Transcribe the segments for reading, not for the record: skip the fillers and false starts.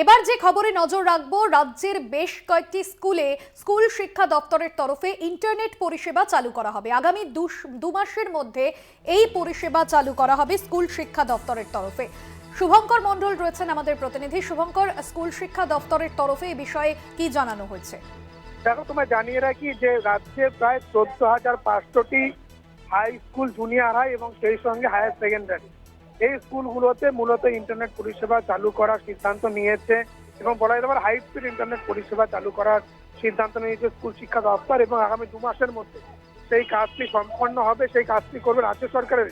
এবার যে খবরে নজর রাখবো, রাজ্যের বেশ কয়েকটি স্কুল শিক্ষা দপ্তরের তরফে ইন্টারনেট পরিষেবা চালু করা হবে। আগামী দু মাসের মধ্যে এই পরিষেবা চালু করা হবে স্কুল শিক্ষা দপ্তরের তরফে। শুভঙ্কর মণ্ডল রয়েছেন আমাদের প্রতিনিধি। শুভঙ্কর, স্কুল শিক্ষা দপ্তরের তরফে এই বিষয়ে কি জানানো হয়েছে? দেখো, তোমায় জানিয়ে রাখি যে রাজ্যে প্রায় 14,500টি হাই স্কুল, জুনিয়র হাই এবং সেই সঙ্গে হায়ার সেকেন্ডারি এই স্কুলগুলোতে মূলত ইন্টারনেট পরিষেবা চালু করার সিদ্ধান্ত নিয়েছে এবং বলা যেতে পারে হাই স্পিড ইন্টারনেট পরিষেবা চালু করার সিদ্ধান্ত নিয়েছে স্কুল শিক্ষা দপ্তর। এবং আগামী 2 মাসের মধ্যে সেই কাজটি সম্পন্ন হবে। সেই কাজটি করবে রাজ্য সরকারের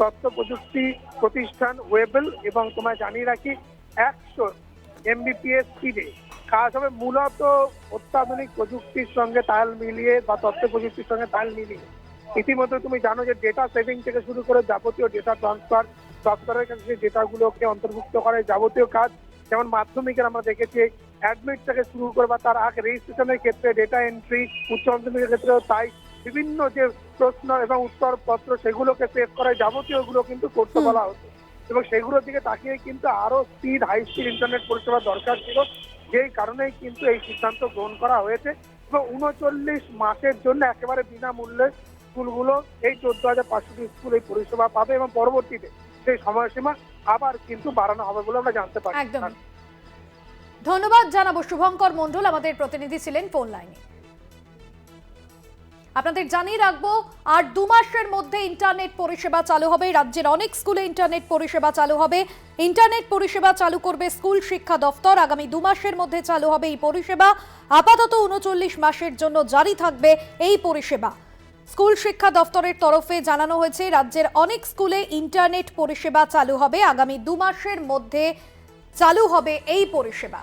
তথ্য প্রযুক্তি প্রতিষ্ঠান ওয়েবেল। এবং তোমায় জানিয়ে রাখি 100 Mbps স্পিডে কাজ হবে। মূলত অত্যাধুনিক প্রযুক্তির সঙ্গে তাল মিলিয়ে বা তথ্য প্রযুক্তির সঙ্গে তাল মিলিয়ে ইতিমধ্যে তুমি জানো যে ডেটা সেভিং থেকে শুরু করে যাবতীয় ডেটা ট্রান্সফার, দপ্তরের কাছে ডেটাগুলোকে অন্তর্ভুক্ত করে যাবতীয় কাজ, যেমন মাধ্যমিকের আমরা দেখেছি অ্যাডমিট থেকে শুরু করে বা তার আগে রেজিস্ট্রেশনের ক্ষেত্রে ডেটা এন্ট্রি, উচ্চ মাধ্যমিকের ক্ষেত্রেও তাই বিভিন্ন যে প্রশ্ন এবং উত্তরপত্র সেগুলোকে সেভ করে যাবতীয়গুলো কিন্তু করতে বলা হতো। এবং সেগুলোর দিকে তাকিয়ে কিন্তু আরো হাই স্পিড ইন্টারনেট পরিষেবা দরকার ছিল, যেই কারণেই কিন্তু এই সিদ্ধান্ত গ্রহণ করা হয়েছে। এবং 39 মাসের জন্য একেবারে বিনামূল্যে স্কুলগুলো এই 14,500টি স্কুল এই পরিষেবা পাবে এবং পরবর্তীতে সেই সময়সীমা আবার কিন্তু বাড়ানো হবে বলে আমরা জানতে পারি। একদম ধন্যবাদ জানাবো। শুভঙ্কর মণ্ডল আমাদের প্রতিনিধি ছিলেন ফোন লাইনে। আপনাদের জানিয়ে রাখবো, আর 2 মাসের মধ্যে ইন্টারনেট পরিষেবা চালু হবে। রাজ্যের অনেক স্কুলে ইন্টারনেট পরিষেবা চালু হবে। ইন্টারনেট পরিষেবা চালু করবে স্কুল শিক্ষা দপ্তর। আগামী 2 মাসের মধ্যে চালু হবে এই পরিষেবা। আপাতত 39 মাসের জন্য জারি থাকবে এই পরিষেবা। স্কুল শিক্ষা দপ্তরের তরফে জানানো হয়েছে রাজ্যের অনেক স্কুলে ইন্টারনেট পরিষেবা চালু হবে। আগামী 2 মাসের মধ্যে চালু হবে এই পরিষেবা।